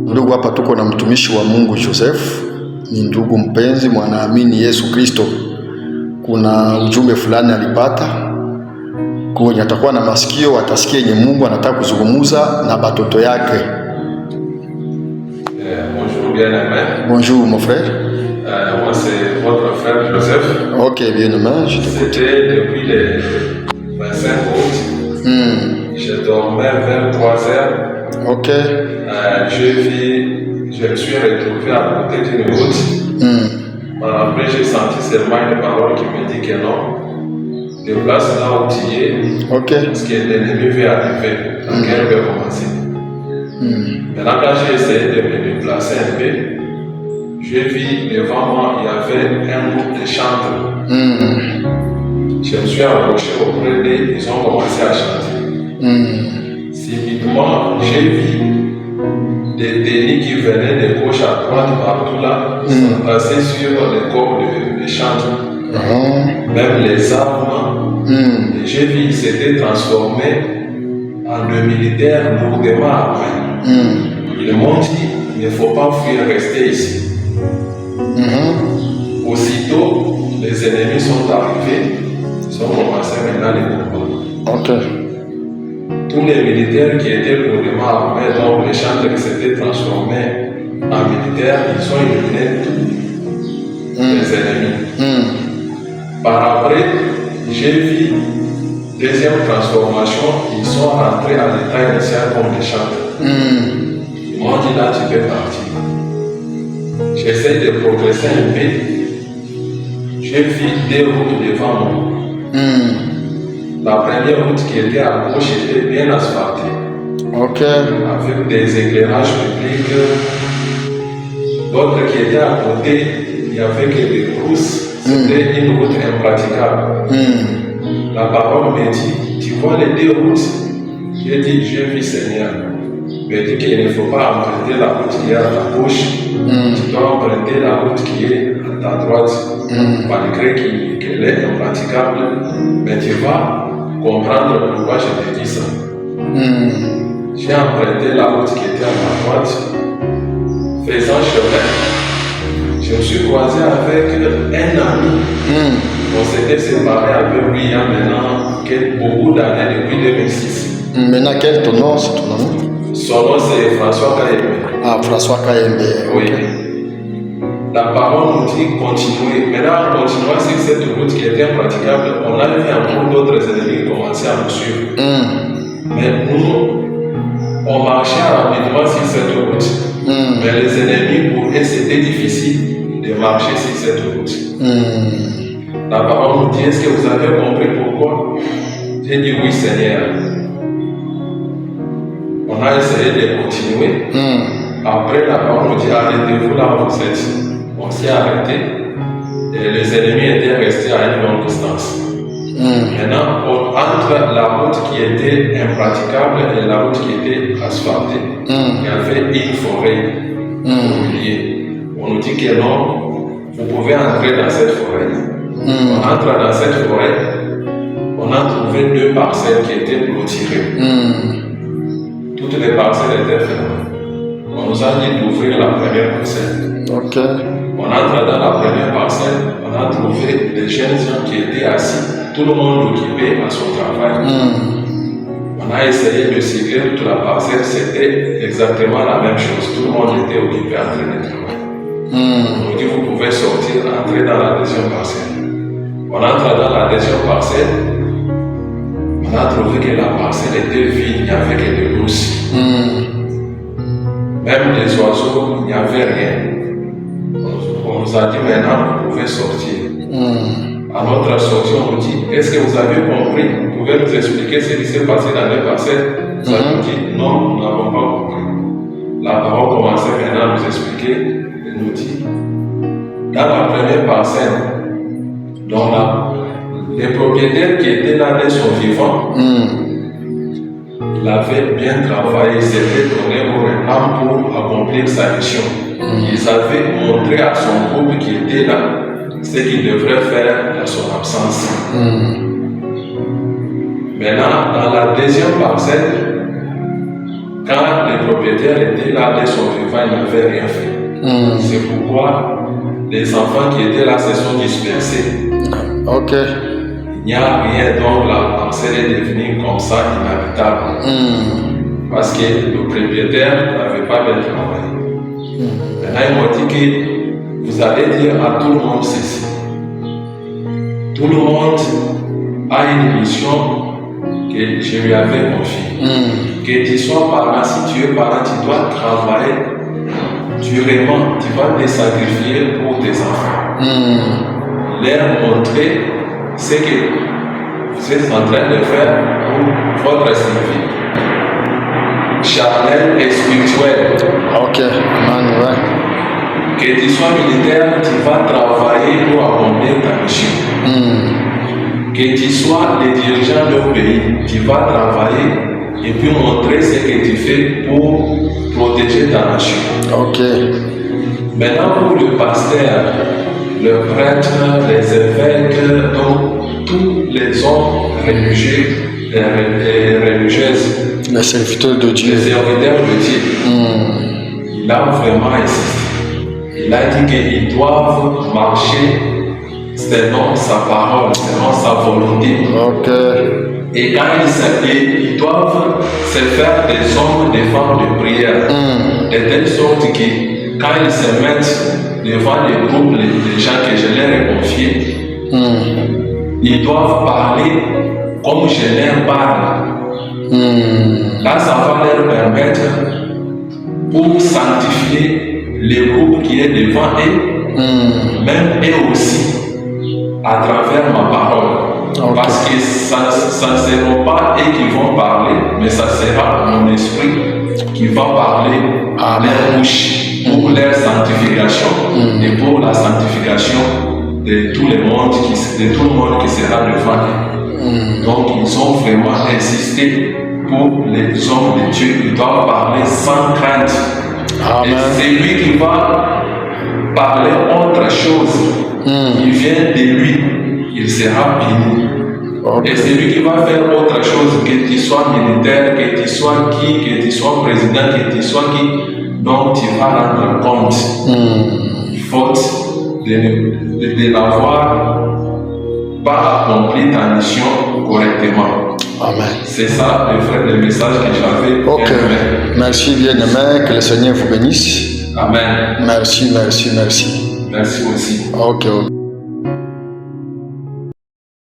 Ndugu, hapa tuko na mtumishi wa Mungu Joseph, ni ndugu mpenzi mwanaamini Yesu Kristo. Kuna ujumbe fulani alipata kwenye atakuwa na masikio, atasikia yenye Mungu anataka kuzungumza na batoto yake. Bonjour bien-aimé. Bonjour mon frère. Moi c'est votre frère Joseph. Ok, bien-aimé, je t'écoute. C'était depuis le 25 août. Je dormais vers 3 heures. Ok. Je me suis retrouvé à côté d'une route. Après j'ai senti seulement une parole qui me dit que non. Déplace là où tu es. Ok. Parce que l'ennemi veut arriver. La guerre veut commencer. Maintenant quand j'ai essayé de me déplacer un peu, j'ai vu devant moi, il y avait un groupe de chanteurs. Je me suis approché auprès d'eux, ils ont commencé à chanter. Subitement, j'ai vu des tennis qui venaient de gauche à droite, partout là, ils sont passés sur les corps de chanteurs. Même les armes, j'ai vu qu'ils s'étaient transformés en des militaires lourdement armés. Ils m'ont dit, il ne faut pas fuir, rester ici. Aussitôt, les ennemis sont arrivés, ils ont commencé maintenant les combats. Ok. Tous les militaires qui étaient lourdement armés, donc les chanteurs qui s'étaient transformés en militaires, ils ont éliminé tous les ennemis. Par après, j'ai vu deuxième transformation, ils sont rentrés à l'état initial comme des chanteurs. Ils m'ont dit là, tu peux partir. J'essaie de progresser un peu. J'ai vu deux routes devant moi. La première route qui était à gauche était bien asphaltée. Ok. Avec des éclairages publics. D'autres qui étaient à côté, il n'y avait que des brousses. C'était une route impraticable. La parole me dit, tu vois les deux routes? J'ai dit, j'ai vu Seigneur. Il me dit qu'il ne faut pas emprunter la route qui est à ta gauche. Tu dois emprunter la route qui est à ta droite. Malgré qu'elle est impraticable, mais tu vas comprendre pourquoi je te dis ça. J'ai emprunté la route qui était à ma droite. Faisant chemin, je me suis croisé avec un ami. On s'était séparés avec lui il y a maintenant beaucoup d'années, depuis 2006. Maintenant, quel est ton nom? C'est ton nom? Son nom c'est François Kayembe. Ah, François Kayembe. Oui. La parole nous dit continuer. Maintenant, en continuant sur cette route qui était impraticable, on a vu encore d'autres ennemis commencer à nous suivre. Mais nous, on marchait rapidement sur cette route. Mais les ennemis, pour eux, c'était difficile de marcher sur cette route. La parole nous dit, est-ce que vous avez compris pourquoi? J'ai dit oui, Seigneur. On a essayé de continuer. Après, la parole nous dit, arrêtez-vous là où vous êtes. On s'est arrêté. Et les ennemis étaient restés à une longue distance. Maintenant, entre la route qui était impraticable et la route qui était asphaltée, il y avait une forêt au milieu. On nous dit que non, vous pouvez entrer dans cette forêt. On entre dans cette forêt, on a trouvé deux parcelles qui étaient clôturées. Toutes les parcelles étaient fermées. On nous a dit d'ouvrir la première parcelle. Ok. On entre dans la première parcelle, on a trouvé des jeunes gens qui étaient assis, tout le monde occupé à son travail. On a essayé de cibler toute la parcelle, c'était exactement la même chose. Tout le monde était occupé en train de travailler. On nous dit vous pouvez sortir, entrer dans la deuxième parcelle. On entre dans la deuxième parcelle, on a trouvé que la parcelle était vide, il n'y avait que des brousses. Même des oiseaux, il n'y avait rien. On nous a dit maintenant vous pouvez sortir. À notre sortie, on nous dit est-ce que vous avez compris? Vous pouvez nous expliquer ce qui s'est passé dans les parcelles? Nous avons dit non, nous n'avons pas compris. La parole commençait maintenant à nous expliquer et nous dit dans la première parcelle, donc là, les propriétaires qui étaient là dès son vivant, il avait bien travaillé, il s'était donné au repas pour accomplir sa mission. Ils avaient montré à son groupe qui était là ce qu'il devrait faire dans son absence. Maintenant, dans la deuxième parcelle, Quand les propriétaires étaient là dès son vivant, ils n'avaient rien fait. C'est pourquoi les enfants qui étaient là se sont dispersés. Ok. Il n'y a rien, donc la parcelle est devenue comme ça inhabitable. Parce que le propriétaire n'avait pas bien travaillé. Maintenant, ils m'ont dit que vous allez dire à tout le monde ceci. Tout le monde a une mission que je lui avais confiée. Que tu sois parent, si tu es parent, tu dois travailler durement. Tu vas te sacrifier pour tes enfants. Leur montrer ce que vous êtes en train de faire pour votre survie charnelle et spirituelle. Ok, amen, ouais. Que tu sois militaire, tu vas travailler pour accomplir ta mission. Que tu sois le dirigeant d'un pays, tu vas travailler et puis montrer ce que tu fais pour protéger ta nation. Ok. Maintenant, pour le pasteur, le prêtre, les évêques, donc tous les hommes religieux et religieuses, Les serviteurs de Dieu. les serviteurs de Dieu, il a vraiment insisté. Il a dit qu'ils doivent marcher selon sa parole, selon sa volonté. Ok. Et quand ils doivent se faire des hommes, des femmes de prière, de telle sorte que quand ils se mettent devant les groupes, les gens que je leur ai confiés, ils doivent parler comme je leur parle. Là, ça va leur permettre pour sanctifier le groupe qui est devant eux, même eux aussi, à travers ma parole. Okay. Parce que ça ne sera pas eux qui vont parler, mais ça sera mon esprit qui va parler à leur bouche pour leur sanctification et pour la sanctification de tout le monde qui sera devant eux. Donc ils ont vraiment insisté pour les hommes de Dieu, ils doivent parler sans crainte. Amen. Et c'est lui qui va parler autre chose. Il vient de lui, il sera béni. Okay. Et c'est lui qui va faire autre chose, que tu sois militaire, que tu sois qui, que tu sois président, que tu sois qui. Donc tu vas rendre compte, faute de n'avoir pas accompli ta mission correctement. Amen. C'est ça le message que j'avais. Ok. Merci bien-aimé, que le Seigneur vous bénisse. Amen. Merci. Merci aussi. Ok.